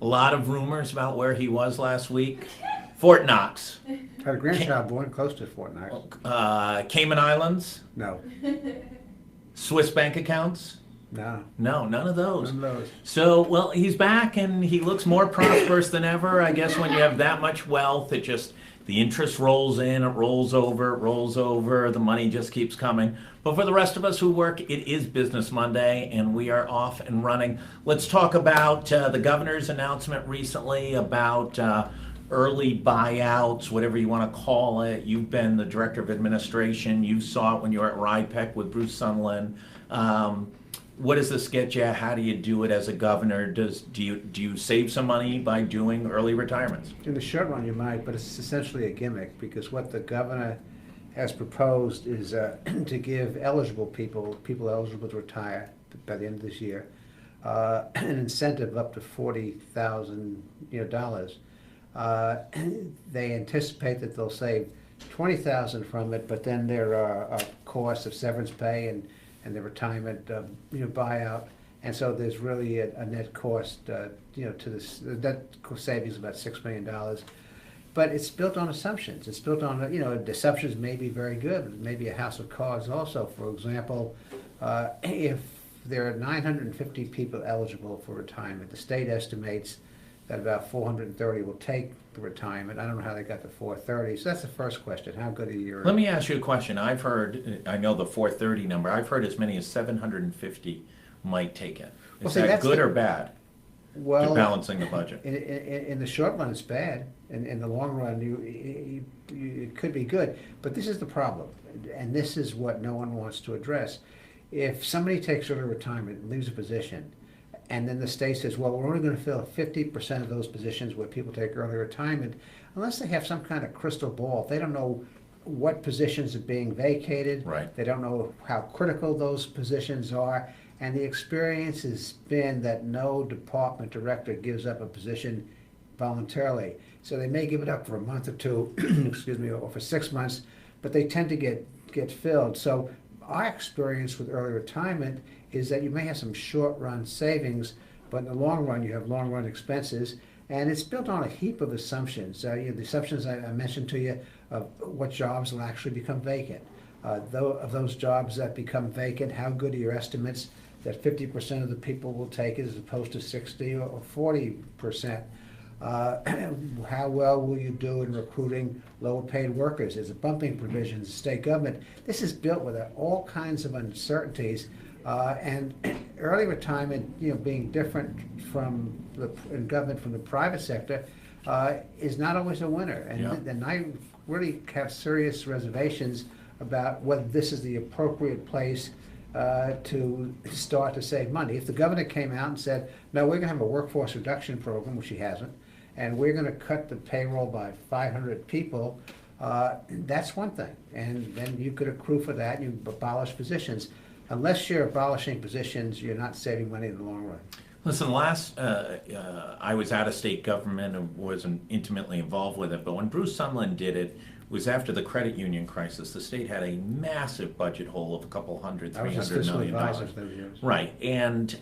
A lot of rumors about where he was last week. Fort Knox, Had a grandchild born close to Fort Knox. Cayman Islands, No, Swiss bank accounts. no, No, none of those. none of those. So, well, he's back and he looks more prosperous than ever. I guess when you have that much wealth, it just, the interest rolls in, it rolls over, the money just keeps coming. But for the rest of us who work, it is Business Monday and we are off and running. Let's talk about the governor's announcement recently about early buyouts, whatever you want to call it. You've been the director of administration. You saw it when you were at RIPEC with Bruce Sunland. What does this get you? How do you do it as a governor? Do you save some money by doing early retirements? In the short run, you might, but it's essentially a gimmick because what the governor has proposed is to give eligible people eligible to retire by the end of this year, an incentive up to $40,000, dollars. They anticipate that they'll save $20,000 from it, but then there are costs of severance pay and the retirement, buyout, and so there's really a net cost, to this. The net savings is about $6 million, but it's built on assumptions. It's built on, the assumptions may be very good, but maybe a house of cards also. For example, if there are 950 people eligible for retirement, the state estimates that about 430 will take the retirement. I don't know how they got to 430. So that's the first question. How good are your... Let me ask you a question. I know the 430 number. I've heard as many as 750 might take it. Is that good or bad? Well, to balancing the budget. In the short run, it's bad. In the long run, it could be good. But this is the problem, and this is what no one wants to address. If somebody takes early retirement and leaves a position, and then the state says, well, we're only going to fill 50% of those positions where people take early retirement, unless they have some kind of crystal ball. They don't know what positions are being vacated. Right. They don't know how critical those positions are. And the experience has been that no department director gives up a position voluntarily. So they may give it up for a month or two, excuse me, or for 6 months, but they tend to get filled. So our experience with early retirement is that you may have some short-run savings, but in the long run, you have long-run expenses, and it's built on a heap of assumptions. The assumptions I mentioned to you of what jobs will actually become vacant. Of those jobs that become vacant, how good are your estimates that 50% of the people will take it as opposed to 60 or 40%? How well will you do in recruiting lower-paid workers? There's a bumping provision in the state government. This is built with all kinds of uncertainties, and early retirement, being different in government from the private sector, is not always a winner. And I really have serious reservations about whether this is the appropriate place to start to save money. If the governor came out and said, no, we're going to have a workforce reduction program, which he hasn't, and we're going to cut the payroll by 500 people, that's one thing. And then you could accrue for that, and you abolish positions. Unless you're abolishing positions, you're not saving money in the long run. Listen, I was out of state government and wasn't intimately involved with it, but when Bruce Sunland did it, was after the credit union crisis. The state had a massive budget hole of a couple hundred, $300 million. Right, and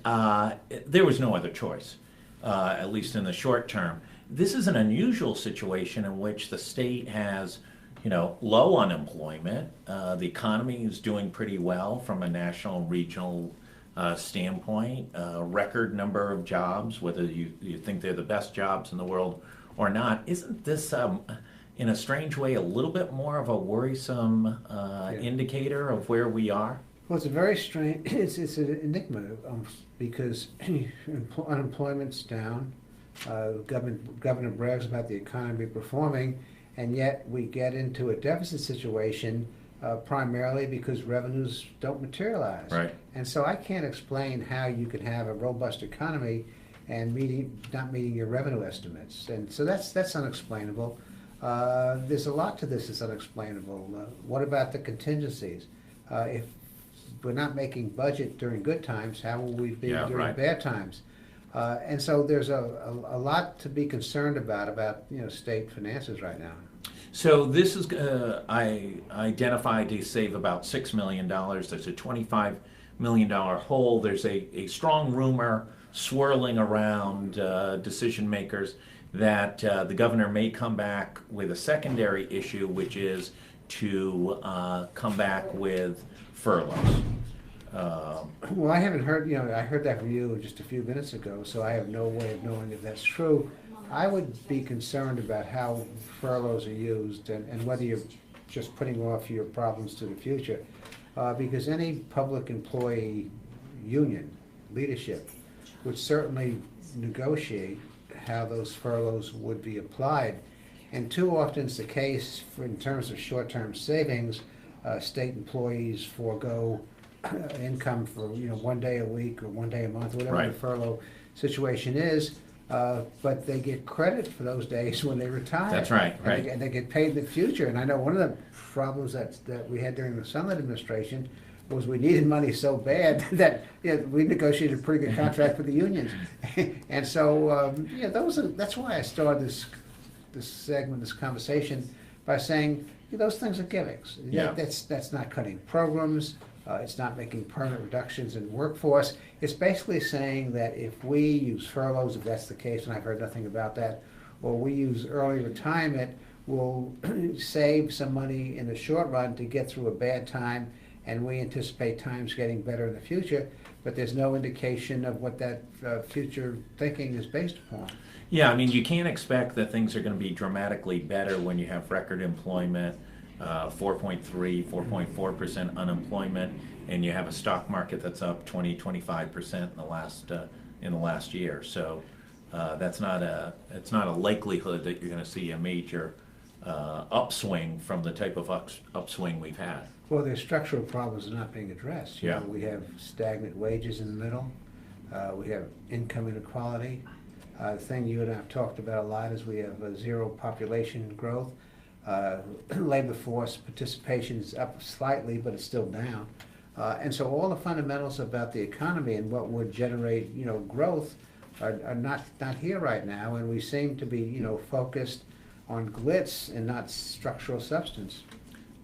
there was no other choice, at least in the short term. This is an unusual situation in which the state has, low unemployment. The economy is doing pretty well from a national and regional standpoint. Record number of jobs, whether you think they're the best jobs in the world or not. Isn't this in a strange way, a little bit more of a worrisome indicator of where we are? Well, it's a very strange, it's an enigma because unemployment's down, governor brags about the economy performing, and yet we get into a deficit situation primarily because revenues don't materialize. Right. And so I can't explain how you could have a robust economy and not meeting your revenue estimates. And so that's unexplainable. There's a lot to this that's unexplainable. What about the contingencies? If we're not making budget during good times, how will we be during bad times? And so there's a lot to be concerned about state finances right now. So this is, I identified to save about $6 million. There's a $25 million hole. There's a strong rumor swirling around decision makers that the governor may come back with a secondary issue, which is to come back with furloughs. Well, I haven't heard, I heard that from you just a few minutes ago, so I have no way of knowing if that's true. I would be concerned about how furloughs are used and whether you're just putting off your problems to the future. Because any public employee union leadership would certainly negotiate how those furloughs would be applied. And too often it's the case in terms of short-term savings, state employees forego income for 1 day a week or 1 day a month, whatever Right. the furlough situation is, but they get credit for those days when they retire. That's right, right. And they get paid in the future. And I know one of the problems that we had during the Sunland administration was we needed money so bad that we negotiated a pretty good contract with the unions. And so, that's why I started this segment, this conversation, by saying those things are gimmicks. Yeah. That's not cutting programs. It's not making permanent reductions in workforce. It's basically saying that if we use furloughs, if that's the case, and I've heard nothing about that, or we use early retirement, we'll save some money in the short run to get through a bad time, and we anticipate times getting better in the future, but there's no indication of what that future thinking is based upon. Yeah, I mean, you can't expect that things are going to be dramatically better when you have record employment, 4.3, 4.4% unemployment, and you have a stock market that's up 25% in the last year. So it's not a likelihood that you're going to see a major upswing from the type of upswing we've had. Well, there's structural problems that are not being addressed. Yeah. We have stagnant wages in the middle. We have income inequality. The thing you and I have talked about a lot is we have zero population growth. Labor force participation is up slightly, but it's still down. And so all the fundamentals about the economy and what would generate, growth are not here right now, and we seem to be, focused on glitz and not structural substance.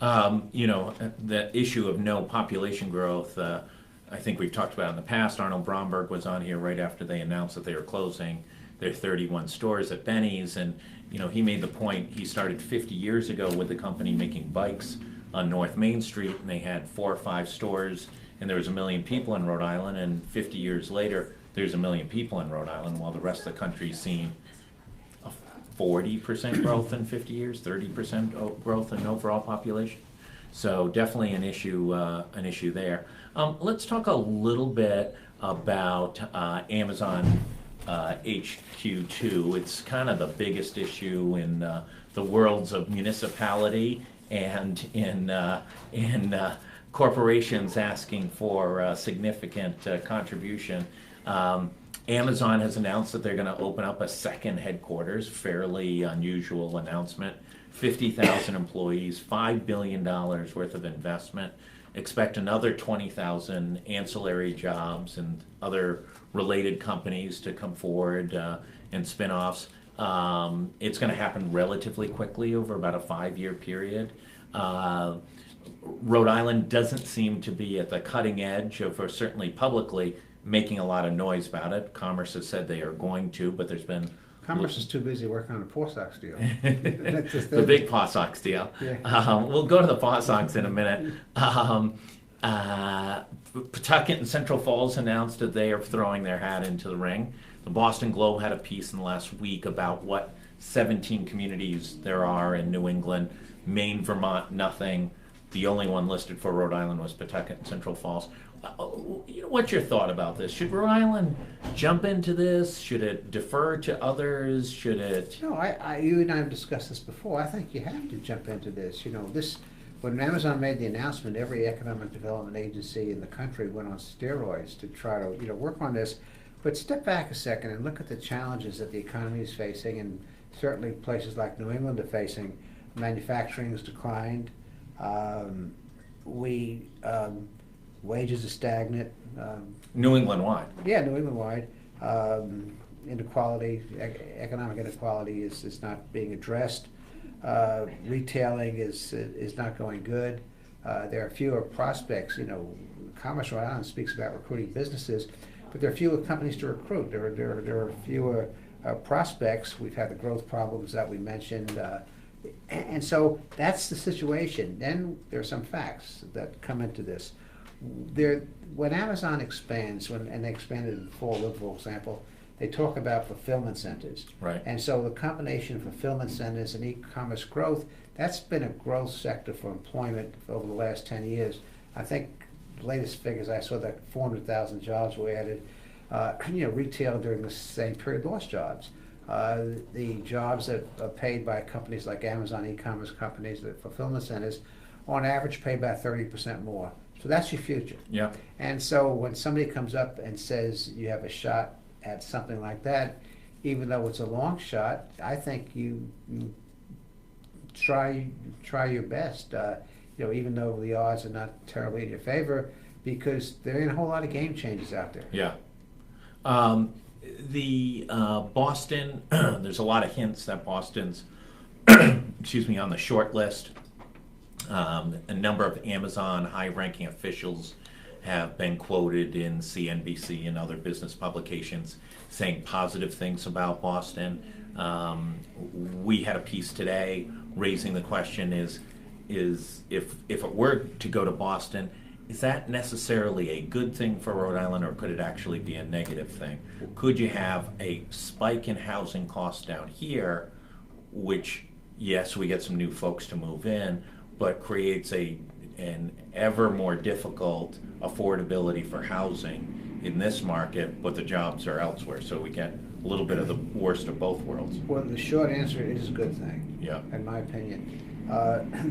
The issue of no population growth, I think we've talked about in the past. Arnold Bromberg was on here right after they announced that they were closing their 31 stores at Benny's, and he made the point, he started 50 years ago with the company making bikes on North Main Street, and they had 4 or 5 stores, and there was 1 million people in Rhode Island, and 50 years later, there's 1 million people in Rhode Island, while the rest of the country's seen a 40% growth in 50 years, 30% growth in overall population. So definitely an issue there. Let's talk a little bit about Amazon HQ2. It's kind of the biggest issue in the worlds of municipality and in corporations asking for significant contribution. Amazon has announced that they're going to open up a second headquarters, fairly unusual announcement. 50,000 employees, $5 billion worth of investment. Expect another 20,000 ancillary jobs and other related companies to come forward and spin-offs. It's going to happen relatively quickly over about a 5-year period. Rhode Island doesn't seem to be at the cutting edge of, or certainly publicly, making a lot of noise about it. Commerce has said they are going to, but there's been... Commerce is too busy working on the Paw Sox deal. The big Paw Sox deal. Yeah. We'll go to the Paw Sox in a minute. Pawtucket and Central Falls announced that they are throwing their hat into the ring. The Boston Globe had a piece in the last week about what 17 communities there are in New England. Maine, Vermont, nothing. The only one listed for Rhode Island was Pawtucket and Central Falls. What's your thought about this? Should Rhode Island jump into this? Should it defer to others? Should it? No, you and I have discussed this before. I think you have to jump into this. When Amazon made the announcement, every economic development agency in the country went on steroids to try to, work on this. But step back a second and look at the challenges that the economy is facing, and certainly places like New England are facing. Manufacturing has declined. Wages are stagnant. New England-wide. Yeah, New England-wide. Inequality, economic inequality is not being addressed. Retailing is not going good. There are fewer prospects. Commerce Rhode Island speaks about recruiting businesses, but there are fewer companies to recruit. There are fewer prospects. We've had the growth problems that we mentioned. And so that's the situation. Then there are some facts that come into this. When Amazon expands, and they expanded in Fall River, for example, they talk about fulfillment centers. Right. And so the combination of fulfillment centers and e-commerce growth, that's been a growth sector for employment over the last 10 years. I think the latest figures I saw that 400,000 jobs were added. Retail during the same period lost jobs. The jobs that are paid by companies like Amazon, e-commerce companies, the fulfillment centers, on average pay about 30% more. So that's your future. Yeah. And so when somebody comes up and says you have a shot at something like that, even though it's a long shot, I think you try your best. Even though the odds are not terribly in your favor, because there ain't a whole lot of game changers out there. Yeah. The Boston, there's a lot of hints that Boston's, excuse me, on the short list. A number of Amazon high-ranking officials have been quoted in CNBC and other business publications saying positive things about Boston. We had a piece today raising the question is if it were to go to Boston, is that necessarily a good thing for Rhode Island, or could it actually be a negative thing? Could you have a spike in housing costs down here, which, yes, we get some new folks to move in, but creates an ever more difficult affordability for housing in this market, but the jobs are elsewhere, so we get a little bit of the worst of both worlds. Well, the short answer is a good thing, Yeah. in my opinion.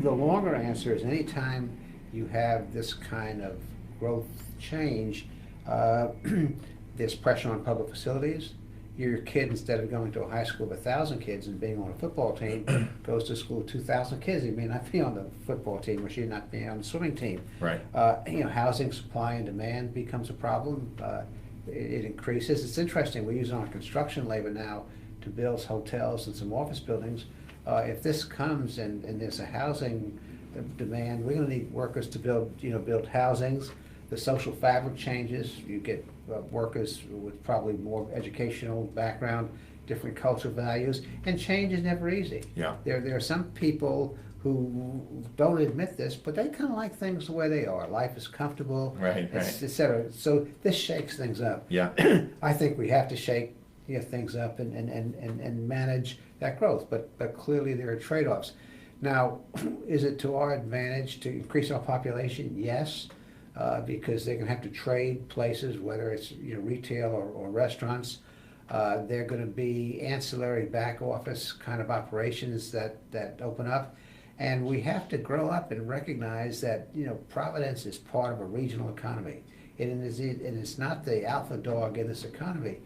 The longer answer is anytime you have this kind of growth change, there's pressure on public facilities. Your kid, instead of going to a high school of 1,000 kids and being on a football team, goes to a school of 2,000 kids. He may not be on the football team, or she may not be on the swimming team. Right. Housing supply and demand becomes a problem. It increases. It's interesting. We're using our construction labor now to build hotels and some office buildings. If this comes and there's a housing demand, we're going to need workers to build housings. The social fabric changes. You get workers with probably more educational background, different cultural values, and change is never easy. Yeah. There are some people who don't admit this, but they kind of like things the way they are. Life is comfortable, Right. et cetera. So this shakes things up. Yeah. I think we have to shake things up and manage that growth, but clearly there are trade-offs. Now, is it to our advantage to increase our population? Yes. Because they're going to have to trade places, whether it's retail or restaurants. They're going to be ancillary back office kind of operations that open up. And we have to grow up and recognize that Providence is part of a regional economy. And it's not the alpha dog in this economy.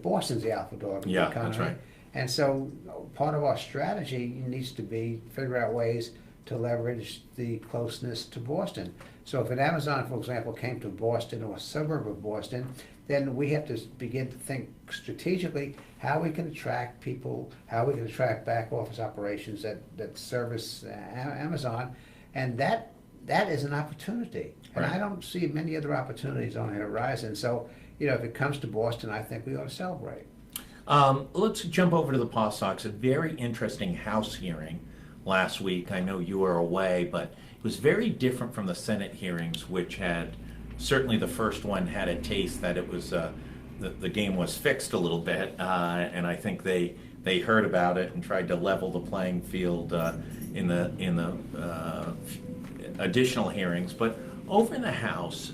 Boston's the alpha dog in the economy. That's right. And so part of our strategy needs to be figure out ways to leverage the closeness to Boston. So if an Amazon, for example, came to Boston or a suburb of Boston, then we have to begin to think strategically how we can attract people, how we can attract back office operations that service Amazon, and that is an opportunity. And Right. I don't see many other opportunities on the horizon. So, if it comes to Boston, I think we ought to celebrate. Let's jump over to the Paw Sox. A very interesting House hearing last week. I know you were away, but it was very different from the Senate hearings, which had, certainly the first one had a taste that it was, the game was fixed a little bit, and I think they heard about it and tried to level the playing field in the additional hearings. But over in the House,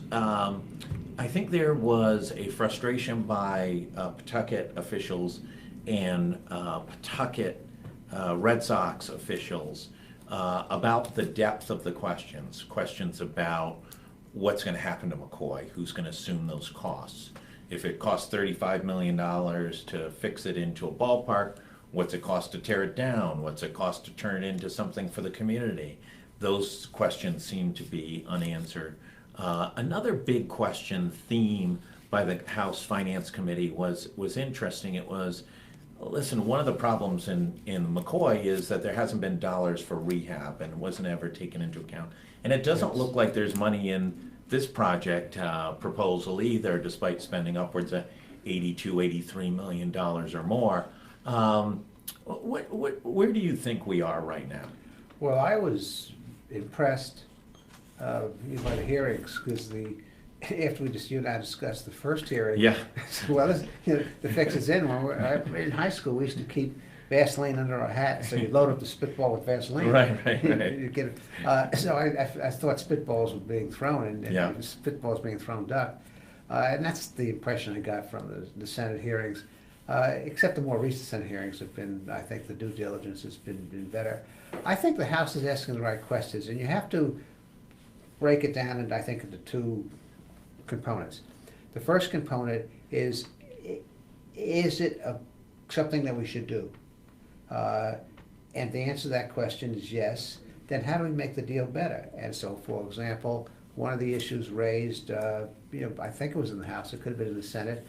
I think there was a frustration by Pawtucket officials and Pawtucket Red Sox officials about the depth of the questions about what's going to happen to McCoy, who's going to assume those costs. If it costs $35 million to fix it into a ballpark, what's it cost to tear it down? What's it cost to turn it into something for the community? Those questions seem to be unanswered. Another big question theme by the House Finance Committee was interesting. It was, listen, one of the problems in McCoy is that there hasn't been dollars for rehab, and it wasn't ever taken into account. And it doesn't look like there's money in this project proposal either, despite spending upwards of 82, 83 million dollars or more. Where do you think we are right now? Well, I was impressed by the hearings, because after you and I discussed the first hearing. Yeah. Well, the fix is in. In high school, we used to keep Vaseline under our hat, so you load up the spitball with Vaseline. Right. You get it. So I thought spitballs were being thrown, and Yeah. spitballs being thrown duck. And that's the impression I got from the Senate hearings. Except the more recent Senate hearings have been, I think the due diligence has been better. I think the House is asking the right questions, and you have to break it down, I think, into two components. The first component is it something that we should do? And the answer to that question is yes. Then how do we make the deal better? And so, for example, one of the issues raised, I think it was in the House, it could have been in the Senate,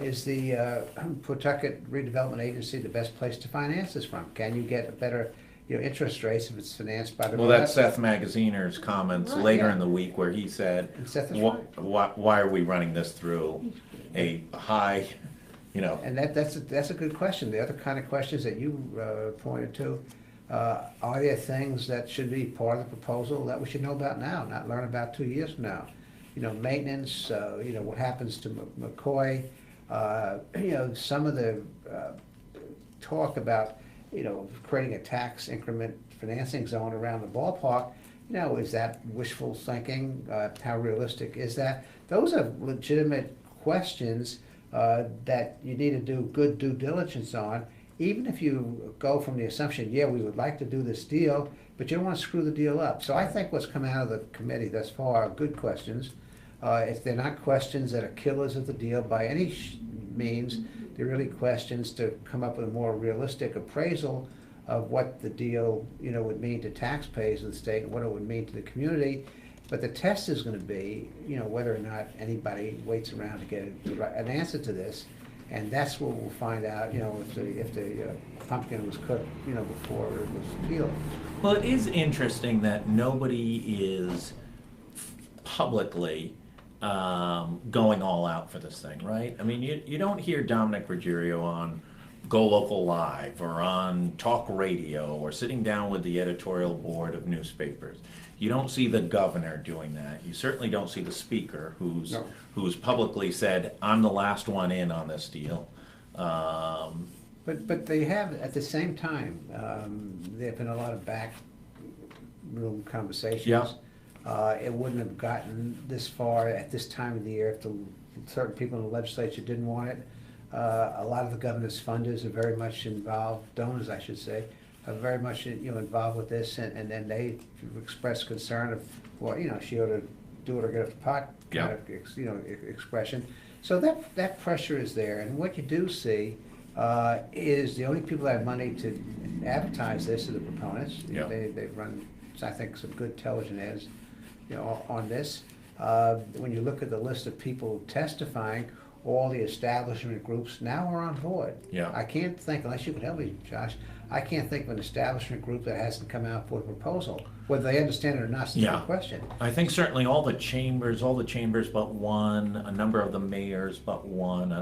is the Pawtucket Redevelopment Agency the best place to finance this from? Can you get a better interest rates if it's financed by the... Well, that's Seth Magaziner's comments Right, later yeah. in the week, where he said, And Seth is why are we running this through a high, And that's a good question. The other kind of questions that you pointed to, are there things that should be part of the proposal that we should know about now, not learn about 2 years from now? Maintenance, what happens to McCoy, some of the talk about, creating a tax increment financing zone around the ballpark. Is that wishful thinking? How realistic is that? Those are legitimate questions that you need to do good due diligence on, even if you go from the assumption, yeah, we would like to do this deal, but you don't want to screw the deal up. So I think what's come out of the committee thus far are good questions. If they're not questions that are killers of the deal by any means, they're really questions to come up with a more realistic appraisal of what the deal, would mean to taxpayers of the state and what it would mean to the community. But the test is going to be, whether or not anybody waits around to get an answer to this, and that's what we'll find out, if the pumpkin was cooked, before it was peeled. Well, it is interesting that nobody is publicly going all out for this thing, right? I mean, you don't hear Dominic Ruggiero on Go Local Live or on talk radio or sitting down with the editorial board of newspapers. You don't see the governor doing that. You certainly don't see the speaker who's publicly said, I'm the last one in on this deal. But they have, at the same time, there have been a lot of backroom conversations. Yeah. It wouldn't have gotten this far at this time of the year if certain people in the legislature didn't want it. A lot of the governor's funders are very much involved, donors I should say, are very much involved with this, and then they express concern of, well, she ought to do it or get off the pot kind of expression. So that pressure is there, and what you do see is the only people that have money to advertise this are the proponents. Yeah. They've run, I think, some good television ads on this. When you look at the list of people testifying, all the establishment groups now are on board. Yeah. I can't think, unless you can help me, Josh, I can't think of an establishment group that hasn't come out with a proposal. Whether they understand it or not is a different question. I think certainly all the chambers but one, a number of the mayors but one. I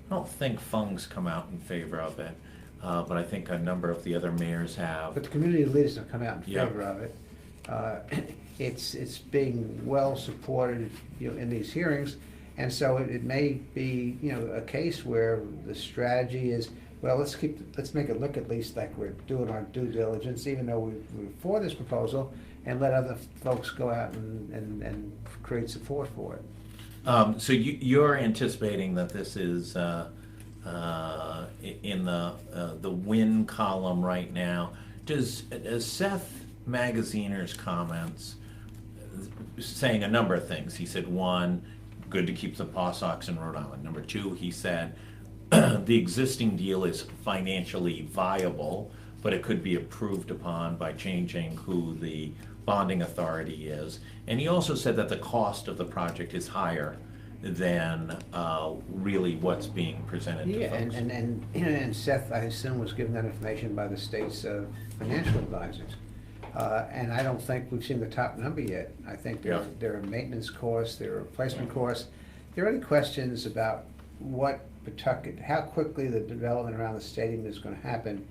don't think Fung's come out in favor of it, but I think a number of the other mayors have. But the community leaders have come out in Yeah. favor of it. It's being well supported, in these hearings, and so it may be, a case where the strategy is, well, let's make it look at least like we're doing our due diligence, even though we're for this proposal, and let other folks go out and create support for it. So you're anticipating that this is in the win column right now. Does Seth Magaziner's comments saying a number of things? He said, one, good to keep the Paw Sox in Rhode Island. Number two, he said, the existing deal is financially viable, but it could be improved upon by changing who the bonding authority is. And he also said that the cost of the project is higher than really what's being presented to folks. And Seth, I assume, was given that information by the state's financial advisors. And I don't think we've seen the top number yet. I think there are maintenance costs, there are replacement costs. There are any questions about what Pawtucket, how quickly the development around the stadium is gonna happen.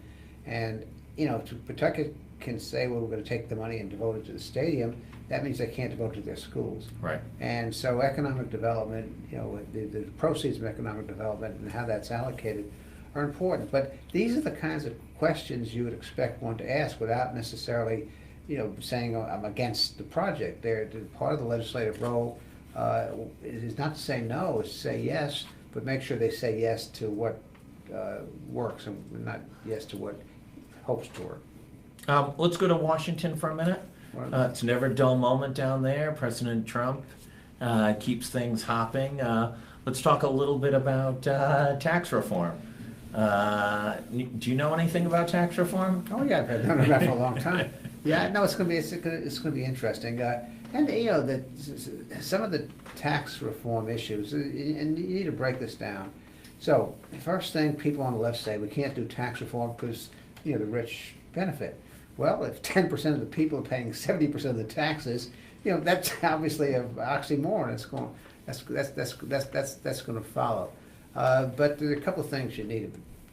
And, Pawtucket can say, well, we're gonna take the money and devote it to the stadium. That means they can't devote it to their schools. Right. And so economic development, the proceeds of economic development and how that's allocated are important. But these are the kinds of questions you would expect one to ask without necessarily, saying, oh, I'm against the project. They're part of the legislative role is not to say no, it's to say yes, but make sure they say yes to what works and not yes to what hopes to work. Let's go to Washington for a minute. It's never a dull moment down there. President Trump keeps things hopping. Let's talk a little bit about tax reform. Do you know anything about tax reform? Oh yeah, I've known about it for a long time. Yeah, no, it's gonna be interesting. And some of the tax reform issues, and you need to break this down. So the first thing people on the left say, we can't do tax reform because the rich benefit. Well, if 10% of the people are paying 70% of the taxes, that's obviously an oxymoron. That's going to follow. But there are a couple of things you need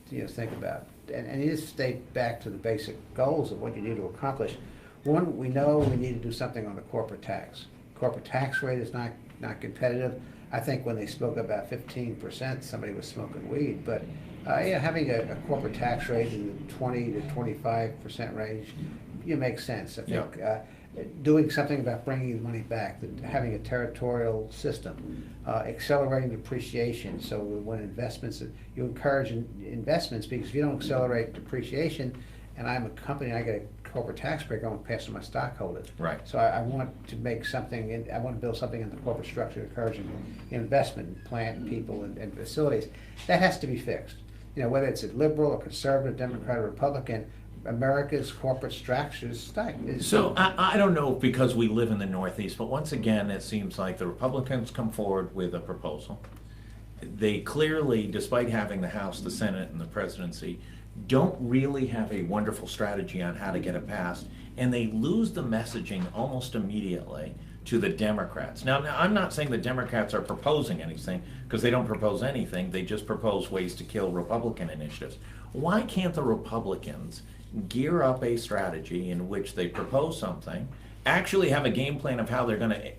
to think about, and you just stay back to the basic goals of what you need to accomplish. One, we know we need to do something on the corporate tax. Corporate tax rate is not competitive. I think when they spoke about 15%, somebody was smoking weed. But having a corporate tax rate in the 20 to 25% range, makes sense. I think doing something about bringing the money back, having a territorial system, accelerating depreciation. So when investments, you encourage investments, because if you don't accelerate depreciation, and I'm a company and I get a corporate tax break, I want to pass to my stockholders. Right. So I want to make something, I want to build something in the corporate structure encouraging investment in plant and people and facilities. That has to be fixed. Whether it's a liberal or conservative, Democrat or Republican, America's corporate structure is stuck. So I don't know because we live in the Northeast, but once again, it seems like the Republicans come forward with a proposal. They clearly, despite having the House, the Senate, and the presidency, don't really have a wonderful strategy on how to get it passed, and they lose the messaging almost immediately to the Democrats. Now I'm not saying the Democrats are proposing anything, because they don't propose anything, they just propose ways to kill Republican initiatives. Why can't the Republicans gear up a strategy in which they propose something, actually have a game plan of how they're going to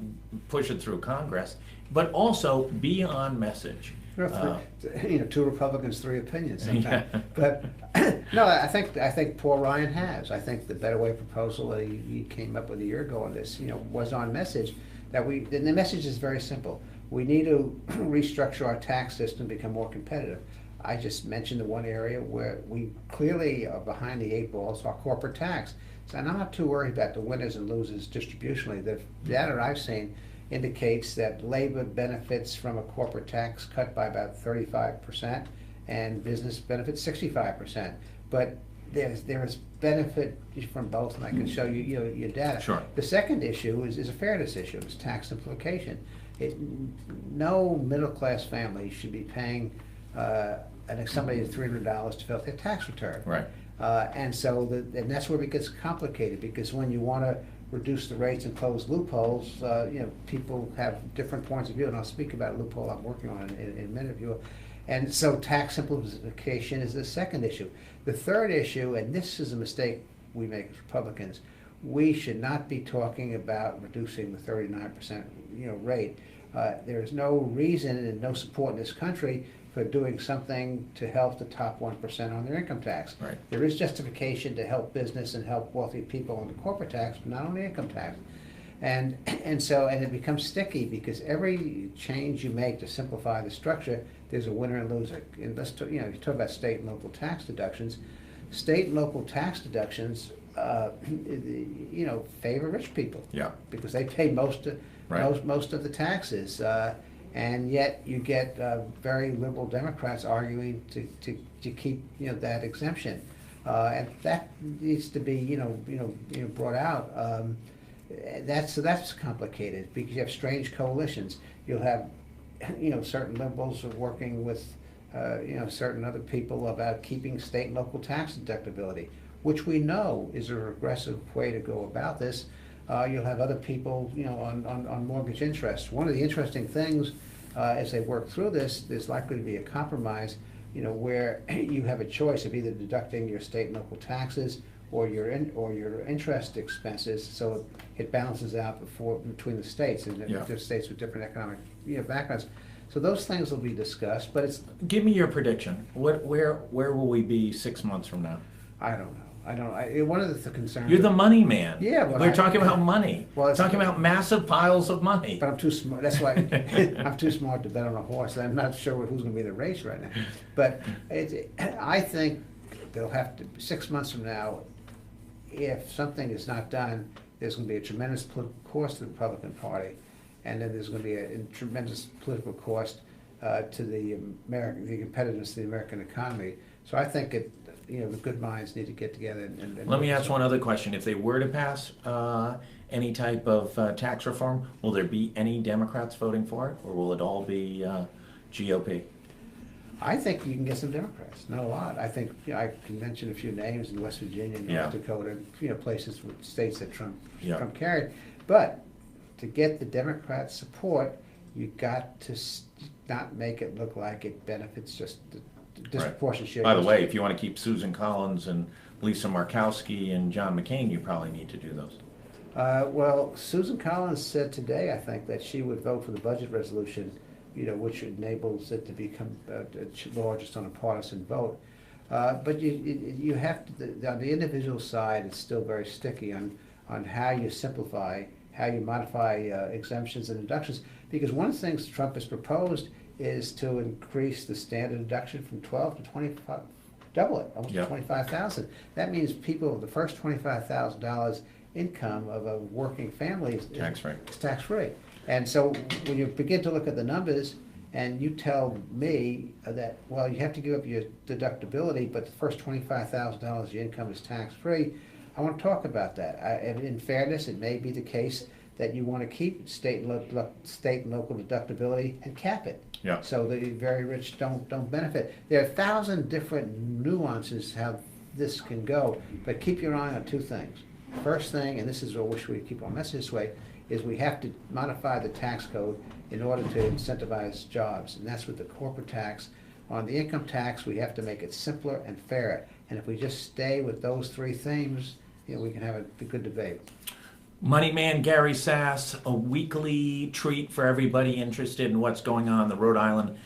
push it through Congress, but also be on message? Two Republicans, three opinions sometimes. Yeah. But no, I think Paul Ryan has. I think the Better Way proposal that he came up with a year ago on this, was on message. And the message is very simple. We need to restructure our tax system to become more competitive. I just mentioned the one area where we clearly are behind the eight ball is our corporate tax. So I'm not too worried about the winners and losers distributionally. The data I've seen indicates that labor benefits from a corporate tax cut by about 35% and business benefits 65%. But there is benefit from both, and I can show you your data. Sure. The second issue is a fairness issue. It's tax simplification. No middle-class family should be paying somebody $300 to fill out their tax return. Right. And that's where it gets complicated, because when you want to reduce the rates and close loopholes, people have different points of view, and I'll speak about a loophole I'm working on in a minute if you will. And so tax simplification is the second issue. The third issue, and this is a mistake we make as Republicans, we should not be talking about reducing the 39% rate. There is no reason and no support in this country for doing something to help the top 1% on their income tax. Right. There is justification to help business and help wealthy people on the corporate tax, but not on the income tax. And it becomes sticky, because every change you make to simplify the structure, there's a winner and loser. And you talk about state and local tax deductions. State and local tax deductions, favor rich people. Yeah. Because they pay most of the taxes. And yet you get very liberal Democrats arguing to keep that exemption, and that needs to be brought out. That's complicated, because you have strange coalitions. You'll have certain liberals are working with certain other people about keeping state and local tax deductibility. which we know is a regressive way to go about this. You'll have other people, on mortgage interest. One of the interesting things, as they work through this, there's likely to be a compromise, where you have a choice of either deducting your state and local taxes or your interest expenses, so it balances out between the states, and Yeah. different states with different economic, backgrounds. So those things will be discussed, but Give me your prediction. Where will we be 6 months from now? I don't know. One of the concerns. You're the money man. Yeah, well, We're talking about money. Well, We're talking about massive piles of money. But I'm too smart, that's why, I'm too smart to bet on a horse, I'm not sure who's gonna be the race right now. But I think they'll have to, 6 months from now, if something is not done, there's gonna be a tremendous political cost to the Republican Party, and then there's gonna be a tremendous political cost to the competitiveness of the American economy. So I think the good minds need to get together and. Let me ask one other question. If they were to pass any type of tax reform, will there be any Democrats voting for it, or will it all be GOP? I think you can get some Democrats, not a lot. I think, I can mention a few names in West Virginia, Yeah. North Dakota, places, states that Trump Yeah. carried. But to get the Democrat support, you got to not make it look like it benefits just the disproportionate share. By the way, if you want to keep Susan Collins and Lisa Murkowski and John McCain, you probably need to do those. Well, Susan Collins said today, I think, that she would vote for the budget resolution, which enables it to become largest on a partisan vote. But you have to, on the individual side, it's still very sticky on how you simplify, how you modify exemptions and deductions. Because one of the things Trump has proposed is to increase the standard deduction from 12 to 25, double it, almost Yeah. 25,000. That means people, the first $25,000 income of a working family is Tax-free. is tax-free. And so when you begin to look at the numbers and you tell me that, well, you have to give up your deductibility, but the first $25,000 of your income is tax-free, I want to talk about that. And in fairness, it may be the case that you want to keep state and local deductibility and cap it. Yeah. So the very rich don't benefit. There are 1,000 different nuances how this can go, but keep your eye on two things. First thing, and this is what I wish we'd keep our message this way, is we have to modify the tax code in order to incentivize jobs, and that's with the corporate tax. On the income tax, we have to make it simpler and fairer, and if we just stay with those three themes, we can have a good debate. Money man Gary Sasse, a weekly treat for everybody interested in what's going on in the Rhode Island